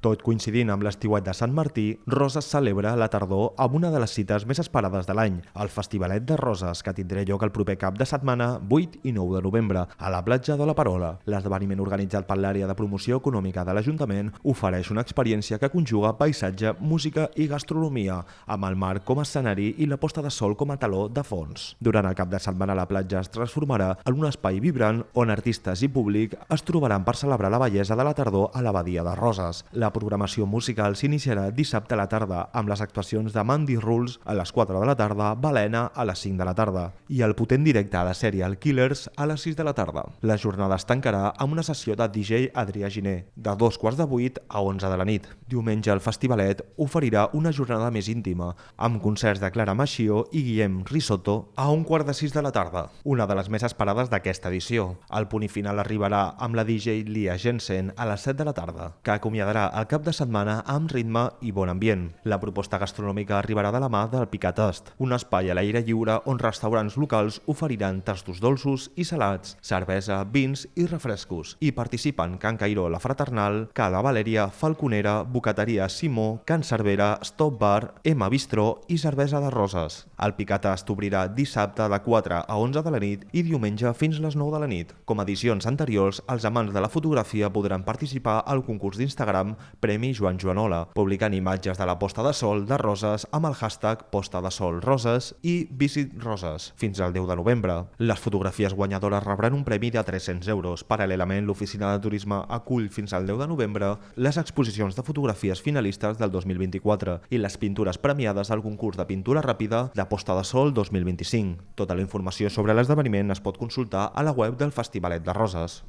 Tot coincidint amb l'estiuet de Sant Martí, Roses celebra la tardor amb una de les cites més esperades de l'any, el Festivalet de Roses, que tindrà lloc el proper cap de setmana 8 i 9 de novembre, a la platja de la Parola. L'esdeveniment organitzat per l'àrea de promoció econòmica de l'Ajuntament ofereix una experiència que conjuga paisatge, música i gastronomia, amb el mar com a escenari i la posta de sol com a teló de fons. Durant el cap de setmana la platja es transformarà en un espai vibrant on artistes i públic es trobaran per celebrar la bellesa de la tardor a la Badia de Roses. La programació musical s'iniciarà dissabte a la tarda amb les actuacions de Mandy Rules a les 4 de la tarda, Balena a les 5 de la tarda i el potent directe de Serial Killers a les 6 de la tarda. La jornada es tancarà amb una sessió de DJ Adrià Giner, de 2:15 a 11 de la nit. Diumenge el Festivalet oferirà una jornada més íntima, amb concerts de Clara Machió i Guillem Risotto a 1:45 de la tarda, una de les més esperades d'aquesta edició. El punt final arribarà amb la DJ Lia Jensen a les 7 de la tarda, que acomiadarà el cap de setmana amb ritme i bon ambient. La proposta gastronòmica arribarà de la mà del Picatast, un espai a l'aire lliure on restaurants locals oferiran tastos dolços i salats, cervesa, vins i refrescos. Hi participen Can Cairó La Fraternal, Cala Valèria, Falconera, Bocateria Simó, Can Cervera, Stop Bar, M Bistró i Cervesa de Roses. El Picatast obrirà dissabte de 4 a 11 de la nit i diumenge fins les 9 de la nit. Com edicions anteriors, els amants de la fotografia podran participar al concurs d'Instagram Premi Joan Joanola, publicant imatges de la posta de sol de Roses amb el hashtag Posta de Sol Roses i Visit Roses fins al 10 de novembre. Les fotografies guanyadores rebran un premi de 300 euros. Paral·lelament, l'Oficina de Turisme acull fins al 10 de novembre les exposicions de fotografies finalistes del 2024 i les pintures premiades al concurs de pintura ràpida de Posta de Sol 2025. Tota la informació sobre l'esdeveniment es pot consultar a la web del Festivalet de Roses.